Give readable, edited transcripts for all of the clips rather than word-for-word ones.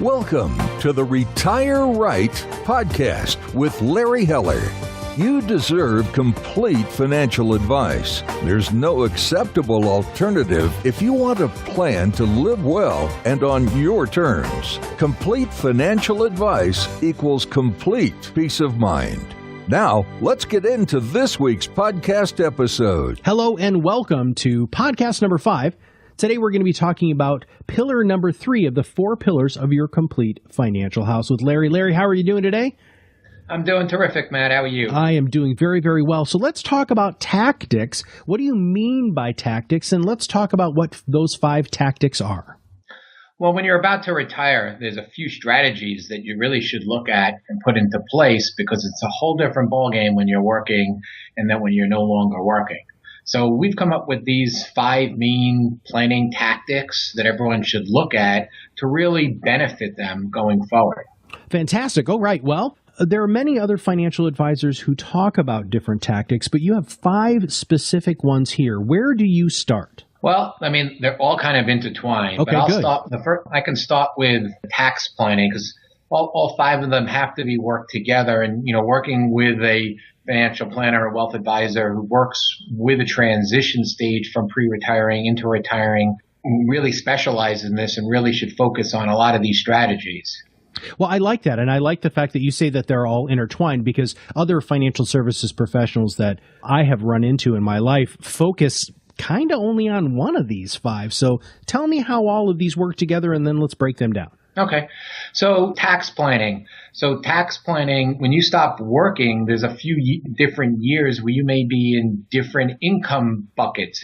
Welcome to the Retire Right podcast with Larry Heller. You deserve complete financial advice. There's no acceptable alternative if you want a plan to live well and on your terms. Complete financial advice equals complete peace of mind. Now, let's get into this week's podcast episode. Hello and welcome to podcast number 5. Today we're going to be talking about pillar number 3 of the 4 pillars of your complete financial house with Larry. Larry, how are you doing today? I'm doing terrific, Matt. How are you? I am doing very, very well. So let's talk about tactics. What do you mean by tactics? And let's talk about what those 5 tactics are. Well, when you're about to retire, there's a few strategies that you really should look at and put into place because it's a whole different ballgame when you're working and then when you're no longer working. So we've come up with these 5 main planning tactics that everyone should look at to really benefit them going forward. Fantastic. All right. Well, there are many other financial advisors who talk about different tactics, but you have 5 specific ones here. Where do you start? Well, I mean, they're all kind of intertwined, okay, but I'll good. start. I can start with tax planning because all 5 of them have to be worked together. And, working with a financial planner or wealth advisor who works with a transition stage from pre-retiring into retiring really specialize in this and really should focus on a lot of these strategies. Well, I like that. And I like the fact that you say that they're all intertwined because other financial services professionals that I have run into in my life focus kind of only on one of these 5. So tell me how all of these work together and then let's break them down. Okay. So tax planning. When you stop working, there's a few different years where you may be in different income buckets,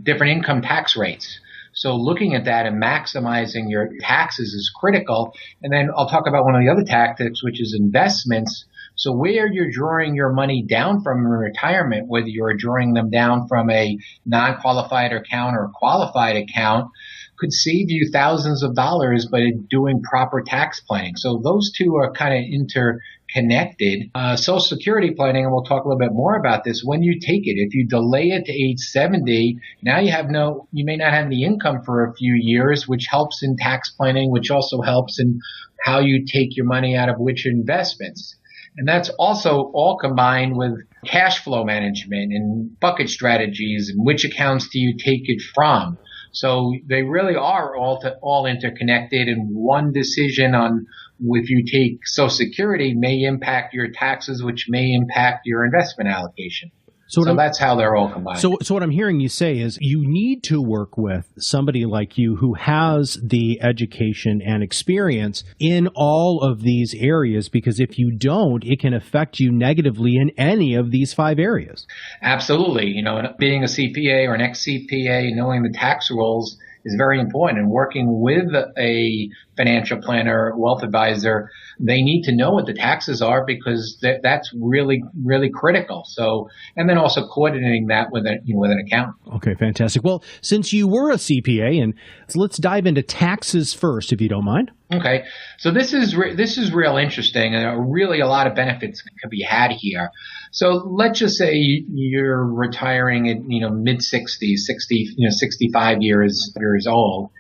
different income tax rates. So looking at that and maximizing your taxes is critical. And then I'll talk about one of the other tactics, which is investments. So where you're drawing your money down from in retirement, whether you're drawing them down from a non-qualified account or a qualified account, could save you thousands of dollars by doing proper tax planning. So those two are kind of interconnected. Social Security planning, and we'll talk a little bit more about this, when you take it, if you delay it to age 70, now you may not have any income for a few years, which helps in tax planning, which also helps in how you take your money out of which investments. And that's also all combined with cash flow management and bucket strategies and which accounts do you take it from. So they really are all interconnected, and one decision on if you take Social Security may impact your taxes, which may impact your investment allocation. So that's how they're all combined. So what I'm hearing you say is you need to work with somebody like you who has the education and experience in all of these areas, because if you don't, it can affect you negatively in any of these 5 areas. Absolutely. Being a CPA or an ex-CPA, knowing the tax rules is very important. And working with a financial planner, wealth advisor, they need to know what the taxes are because that's really, really critical. So, and then also coordinating that with an accountant. Okay, fantastic. Well, since you were a CPA, and let's dive into taxes first, if you don't mind. Okay, so this is real interesting, and really a lot of benefits could be had here. So let's just say you're retiring at mid-60s, 65 years old,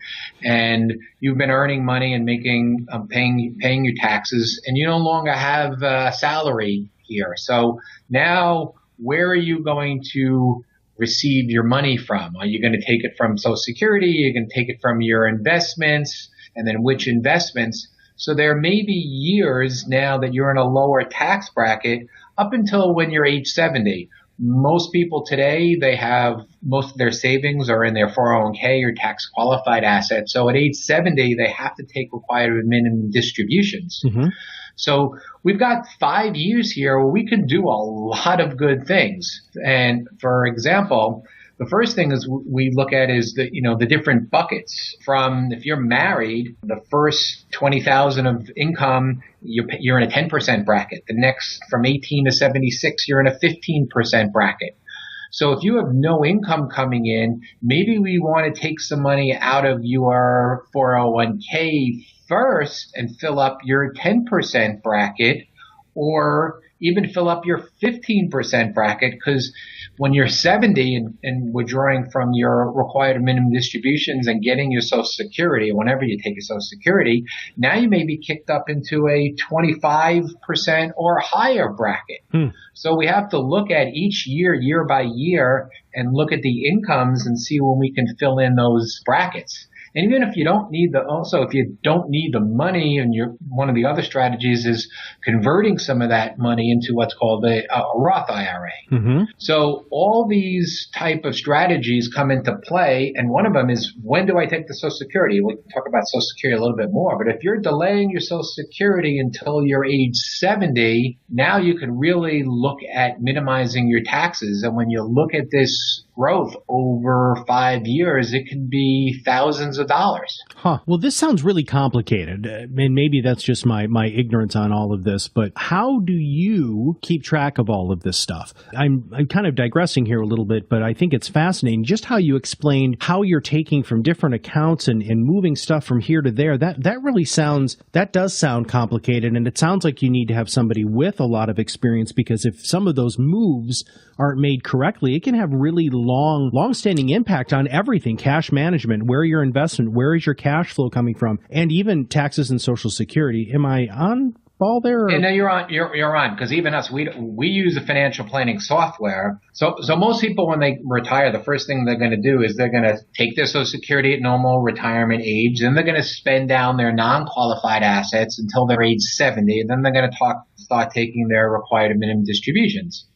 and you've been earning money and paying your taxes, and you no longer have a salary here. So now, where are you going to receive your money from? Are you going to take it from Social Security? Are you going to take it from your investments? And then which investments? So there may be years now that you're in a lower tax bracket up until when you're age 70. Most people today, most of their savings are in their 401k or tax qualified assets. So at age 70, they have to take required minimum distributions. Mm-hmm. So we've got 5 years here where we can do a lot of good things. And for example, the first thing is we look at is the different buckets. From if you're married, the first 20,000 of income, you're in a 10% bracket. The next from 18 to 76, you're in a 15% bracket. So if you have no income coming in, maybe we want to take some money out of your 401k first and fill up your 10% bracket. or even fill up your 15% bracket, because when you're 70 and withdrawing from your required minimum distributions and getting your Social Security, whenever you take your Social Security, now you may be kicked up into a 25% or higher bracket. So we have to look at each year, year by year, and look at the incomes and see when we can fill in those brackets. And even if you don't need if you don't need the money, and one of the other strategies is converting some of that money into what's called a Roth IRA. Mm-hmm. So all these type of strategies come into play, and one of them is, when do I take the Social Security? We'll talk about Social Security a little bit more, but if you're delaying your Social Security until you're age 70, now you can really look at minimizing your taxes. And when you look at this growth over 5 years, it can be thousands of dollars. Huh. Well, this sounds really complicated, and maybe that's just my ignorance on all of this, but how do you keep track of all of this stuff? I'm kind of digressing here a little bit, but I think it's fascinating just how you explained how you're taking from different accounts and moving stuff from here to there. That does sound complicated, and it sounds like you need to have somebody with a lot of experience, because if some of those moves aren't made correctly, it can have really long-standing impact on everything: cash management, where your investment, where is your cash flow coming from, and even taxes and Social Security. Am I on ball there? Yeah, no, you're on, because even us, we use a financial planning software. So most people, when they retire, the first thing they're going to do is they're going to take their Social Security at normal retirement age, then they're going to spend down their non-qualified assets until they're age 70, and then they're going to start taking their required minimum distributions.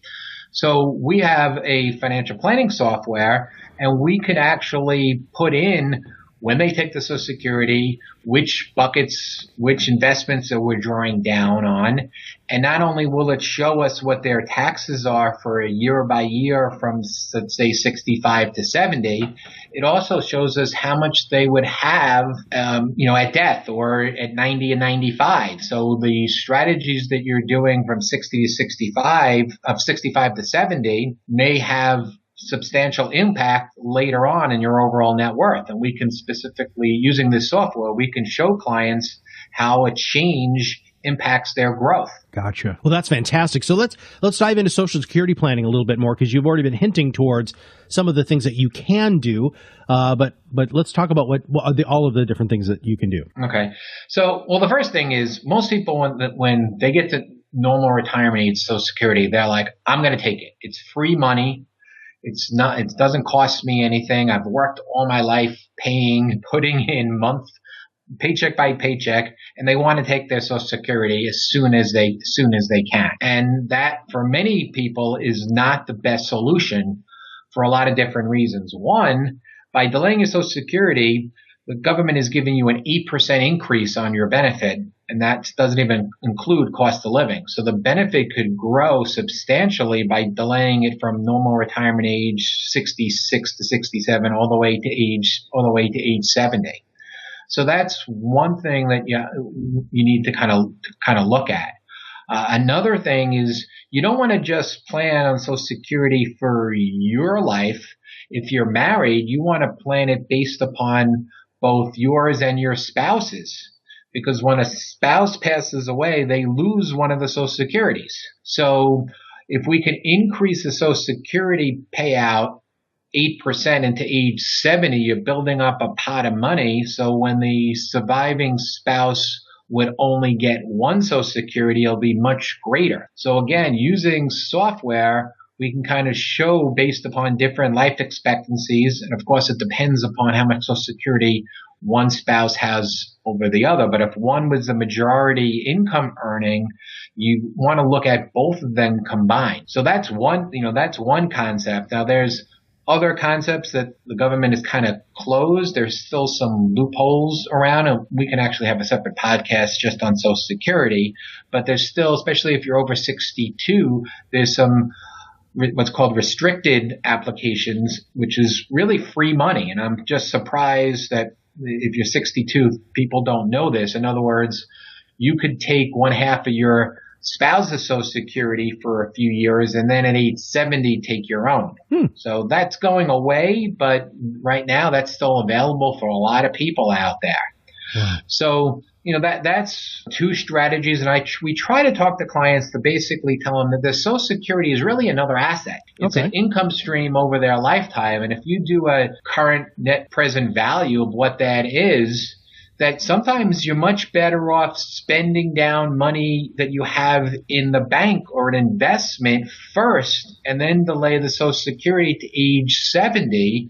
So we have a financial planning software, and we can actually put in, when they take the Social Security, which buckets, which investments that we're drawing down on. And not only will it show us what their taxes are for a year by year from, let's say, 65 to 70, it also shows us how much they would have, at death or at 90 and 95. So the strategies that you're doing from 60 to 65, of 65 to 70, may have substantial impact later on in your overall net worth. And we can specifically, using this software, we can show clients how a change impacts their growth. Gotcha. Well, that's fantastic. So let's dive into Social Security planning a little bit more, because you've already been hinting towards some of the things that you can do. But let's talk about all of the different things that you can do. Okay. So, the first thing is, most people, when they get to normal retirement age Social Security, they're like, I'm going to take it. It's free money. It doesn't cost me anything. I've worked all my life putting in paycheck by paycheck, and they want to take their Social Security as soon as they can. And that, for many people, is not the best solution for a lot of different reasons. One, by delaying your Social Security, the government is giving you an 8% increase on your benefit, and that doesn't even include cost of living. So the benefit could grow substantially by delaying it from normal retirement age 66 to 67 all the way to age 70. So that's one thing that you need to kind of look at. Another thing is, you don't want to just plan on Social Security for your life. If you're married, you want to plan it based upon both yours and your spouse's, because when a spouse passes away, they lose one of the Social Securities. So if we can increase the Social Security payout 8% into age 70, you're building up a pot of money. So when the surviving spouse would only get one Social Security, it'll be much greater. So again, using software, we can kind of show based upon different life expectancies. And of course, it depends upon how much Social Security one spouse has over the other. But if one was the majority income earning, you want to look at both of them combined. So that's one concept. Now there's other concepts that the government is kind of closed. There's still some loopholes around, and we can actually have a separate podcast just on Social Security. But there's still, especially if you're over 62, there's some what's called restricted applications, which is really free money. And I'm just surprised that if you're 62, people don't know this. In other words, you could take one half of your spouse's Social Security for a few years, and then at age 70, take your own. So that's going away, but right now that's still available for a lot of people out there. Wow. So that's two strategies. And we try to talk to clients to basically tell them that the Social Security is really another asset. It's an income stream over their lifetime. And if you do a current net present value of what that is, that sometimes you're much better off spending down money that you have in the bank or an investment first and then delay the Social Security to age 70,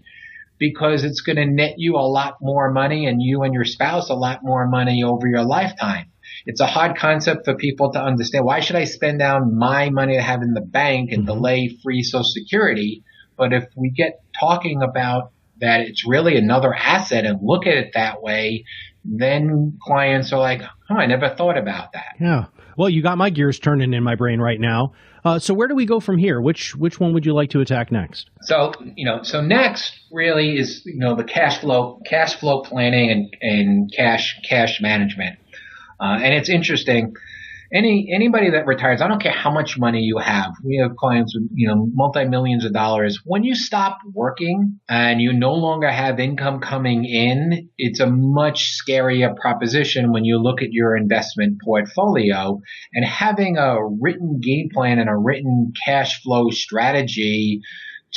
because it's going to net you a lot more money and you and your spouse a lot more money over your lifetime. It's a hard concept for people to understand. Why should I spend down my money I have in the bank and delay free Social Security? But if we get talking about that it's really another asset and look at it that way, then clients are like, I never thought about that. Yeah. Well, you got my gears turning in my brain right now. So where do we go from here? Which one would you like to attack next? So next really is, the cash flow planning and cash management. And it's interesting. Anybody that retires, I don't care how much money you have. We have clients with, multi-millions of dollars. When you stop working and you no longer have income coming in, it's a much scarier proposition when you look at your investment portfolio. And having a written game plan and a written cash flow strategy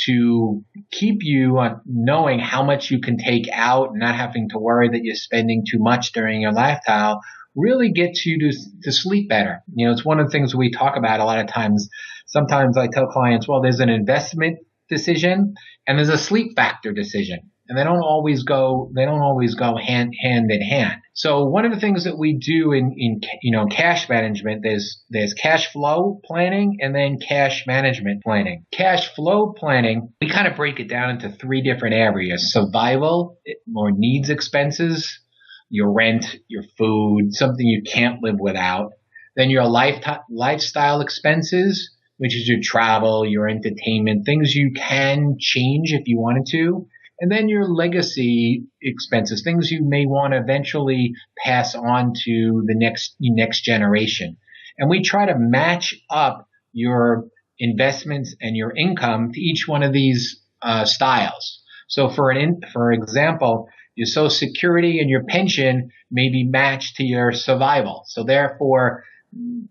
to keep you knowing how much you can take out and not having to worry that you're spending too much during your lifestyle really gets you to sleep better. It's one of the things we talk about a lot of times. Sometimes I tell clients, well, there's an investment decision and there's a sleep factor decision. And they don't always go hand in hand. So one of the things that we do in cash management, there's cash flow planning and then cash management planning. Cash flow planning, we kind of break it down into three different areas: survival or needs expenses, your rent, your food, something you can't live without. Then your lifestyle expenses, which is your travel, your entertainment, things you can change if you wanted to. And then your legacy expenses, things you may want to eventually pass on to the next generation. And we try to match up your investments and your income to each one of these styles. So for example, your Social Security and your pension may be matched to your survival. So therefore,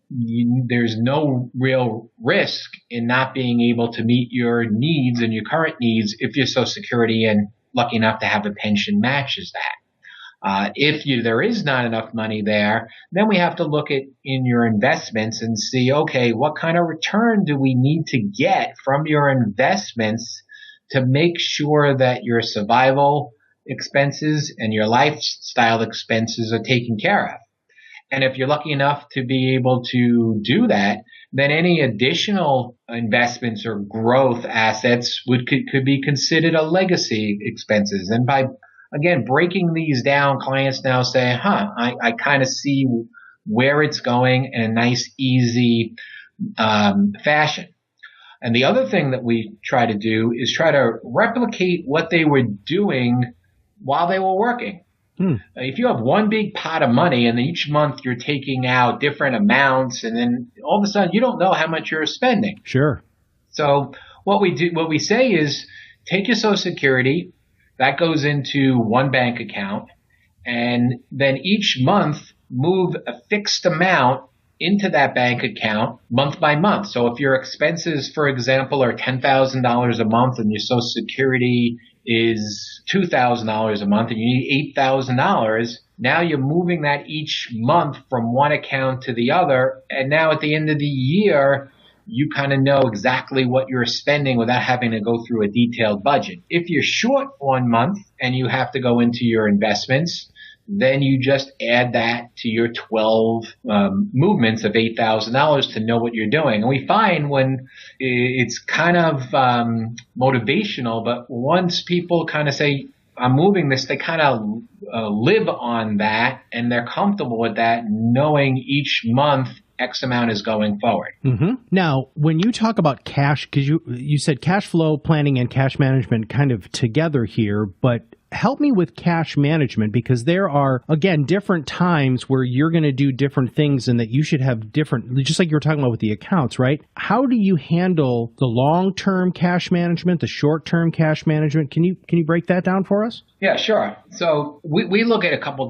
there's no real risk in not being able to meet your needs and your current needs if your Social Security and lucky enough to have a pension matches that. If there is not enough money there, then we have to look at in your investments and see, okay, what kind of return do we need to get from your investments to make sure that your survival expenses and your lifestyle expenses are taken care of. And if you're lucky enough to be able to do that, then any additional investments or growth assets could be considered a legacy expenses. And by, again, breaking these down, clients now say, I kind of see where it's going in a nice, easy fashion. And the other thing that we try to do is try to replicate what they were doing while they were working. If you have one big pot of money and each month you're taking out different amounts and then all of a sudden you don't know how much you're spending. Sure. So what we say is take your Social Security, that goes into one bank account, and then each month move a fixed amount into that bank account month by month. So if your expenses, for example, are $10,000 a month and your Social Security is $2,000 a month and you need $8,000, now you're moving that each month from one account to the other. And now at the end of the year, you kind of know exactly what you're spending without having to go through a detailed budget. If you're short 1 month and you have to go into your investments, then you just add that to your 12 movements of $8,000 to know what you're doing. And we find when it's kind of motivational, but once people kind of say, I'm moving this, they kind of live on that and they're comfortable with that, knowing each month X amount is going forward. Mm-hmm. Now, when you talk about cash, because you said cash flow planning and cash management kind of together here, but help me with cash management, because there are, again, different times where you're going to do different things and that you should have different, just like you were talking about with the accounts, right? How do you handle the long-term cash management, the short-term cash management? Can you break that down for us? Yeah, sure. So we look at a couple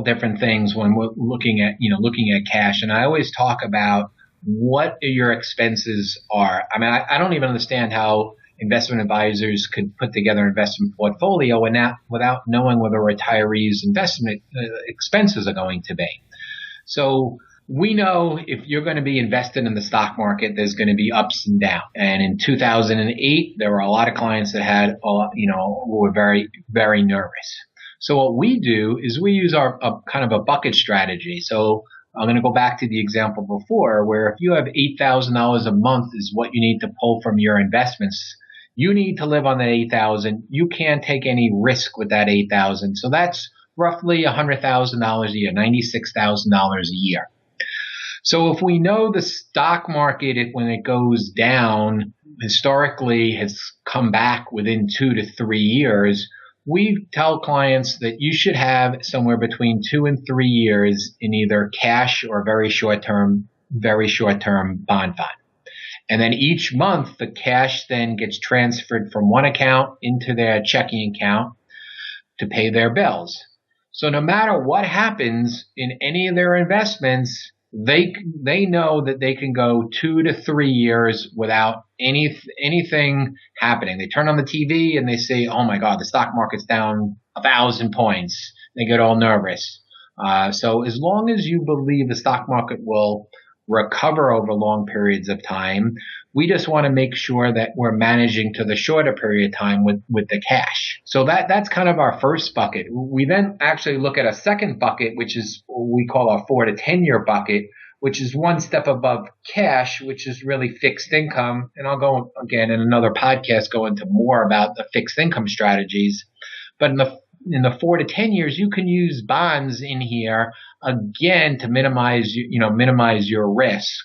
different things when we're looking at cash, and I always talk about what your expenses are. I mean, I don't even understand how investment advisors could put together an investment portfolio without knowing what a retiree's investment expenses are going to be. So we know if you're going to be invested in the stock market, there's going to be ups and downs. And in 2008, there were a lot of clients that had, who were very, very nervous. So what we do is we use our kind of a bucket strategy. So I'm going to go back to the example before, where if you have $8,000 a month is what you need to pull from your investments, you need to live on that $8,000. You can't take any risk with that $8,000. So that's roughly $100,000 a year, $96,000 a year. So if we know the stock market, when it goes down, historically has come back within 2 to 3 years, we tell clients that you should have somewhere between 2 and 3 years in either cash or very short-term bond fund. And then each month, the cash then gets transferred from one account into their checking account to pay their bills. So no matter what happens in any of their investments, they know that they can go 2 to 3 years without anything happening. They turn on the TV and they say, "Oh my God, the stock market's down 1,000 points." They get all nervous. So as long as you believe the stock market will recover over long periods of time, we just want to make sure that we're managing to the shorter period of time with the cash. So that's kind of our first bucket. We then actually look at a second bucket, which is what we call our 4 to 10 year bucket, which is one step above cash, which is really fixed income. And I'll go again in another podcast, go into more about the fixed income strategies. But in the 4 to 10 years, you can use bonds in here again to minimize your risk.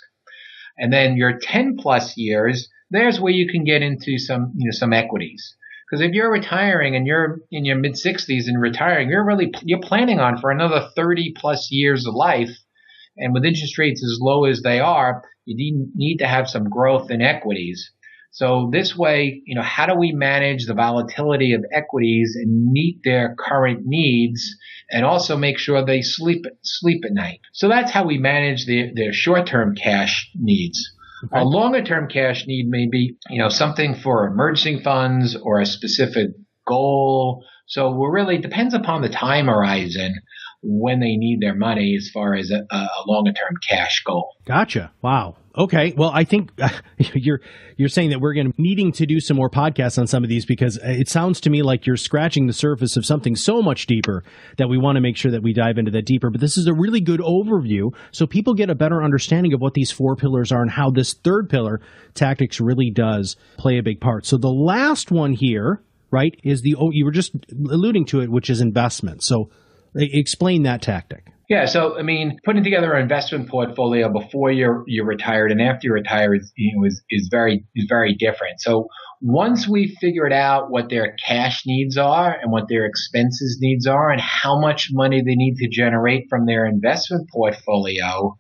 And then your 10 plus years, there's where you can get into some equities. Because if you're retiring and you're in your mid 60s and retiring, you're planning on for another 30 plus years of life. And with interest rates as low as they are, you need to have some growth in equities. So this way, how do we manage the volatility of equities and meet their current needs and also make sure they sleep at night? So that's how we manage their short-term cash needs. Okay. A longer-term cash need may be, something for emergency funds or a specific goal. So it really depends upon the time horizon when they need their money as far as a longer-term cash goal. Gotcha. Wow. Okay. Well, I think you're saying that we're needing to do some more podcasts on some of these, because it sounds to me like you're scratching the surface of something so much deeper that we want to make sure that we dive into that deeper. But this is a really good overview so people get a better understanding of what these 4 pillars are and how this third pillar, tactics, really does play a big part. So the last one here, right, is you were just alluding to it, which is investment. So explain that tactic. Yeah, so putting together an investment portfolio before you're retired and after you're retired is very different. So once we figured out what their cash needs are and what their expenses needs are and how much money they need to generate from their investment portfolio,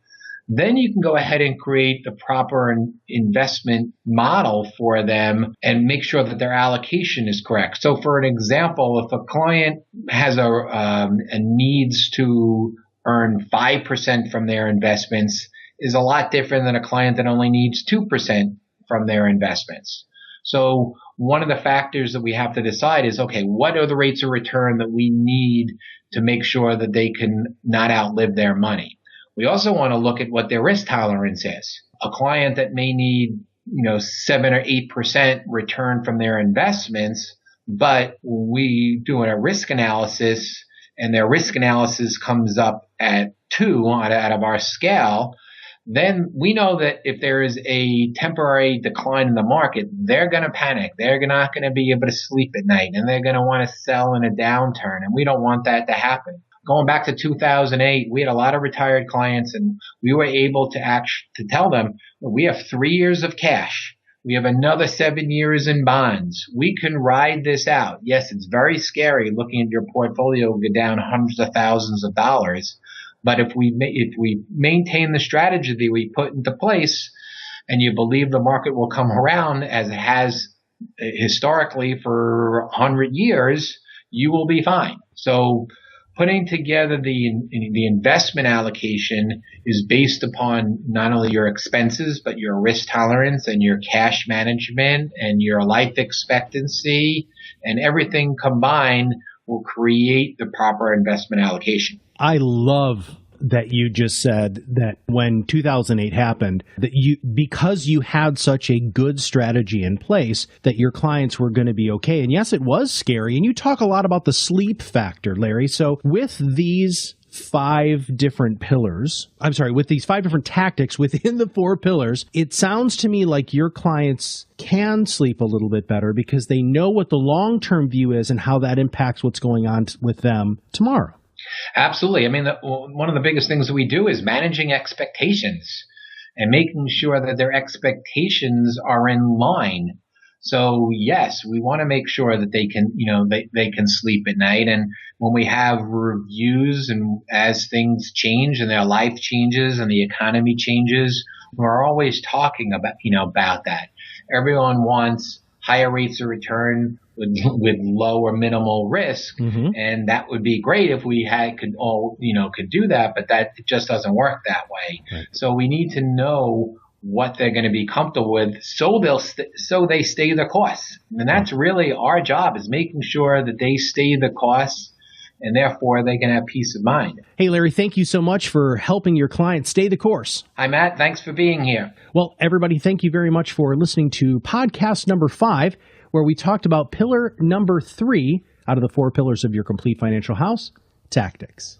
then you can go ahead and create the proper investment model for them and make sure that their allocation is correct. So for an example, if a client has a needs to earn 5% from their investments, is a lot different than a client that only needs 2% from their investments. So one of the factors that we have to decide is, okay, what are the rates of return that we need to make sure that they can not outlive their money? We also want to look at what their risk tolerance is. A client that may need, 7 or 8% return from their investments, but we do a risk analysis and their risk analysis comes up at 2 out of our scale, then we know that if there is a temporary decline in the market, they're going to panic. They're not going to be able to sleep at night, and they're going to want to sell in a downturn, and we don't want that to happen. Going back to 2008, we had a lot of retired clients, and we were able to tell them, we have 3 years of cash. We have another 7 years in bonds. We can ride this out. Yes, it's very scary looking at your portfolio go down hundreds of thousands of dollars. But if we maintain the strategy that we put into place, and you believe the market will come around as it has historically for 100 years, you will be fine. So putting together the investment allocation is based upon not only your expenses, but your risk tolerance and your cash management and your life expectancy, and everything combined will create the proper investment allocation. I love that you just said that when 2008 happened, that because you had such a good strategy in place, that your clients were going to be okay. And yes, it was scary. And you talk a lot about the sleep factor, Larry. So with these five different tactics within the 4 pillars, it sounds to me like your clients can sleep a little bit better because they know what the long-term view is and how that impacts what's going on with them tomorrow. Absolutely. I mean, one of the biggest things that we do is managing expectations and making sure that their expectations are in line. So yes, we want to make sure that they can, they can sleep at night. And when we have reviews and as things change and their life changes and the economy changes, we're always talking about that. Everyone wants higher rates of return with low or minimal risk. Mm-hmm. And that would be great if we could do that, but that it just doesn't work that way. Right. So we need to know what they're going to be comfortable with so they stay the course. And that's really our job, is making sure that they stay the course, and therefore they can have peace of mind. Hey, Larry, thank you so much for helping your clients stay the course. Hi, Matt. Thanks for being here. Well, everybody, thank you very much for listening to podcast number 5, where we talked about pillar number 3 out of the 4 pillars of your complete financial house, tactics.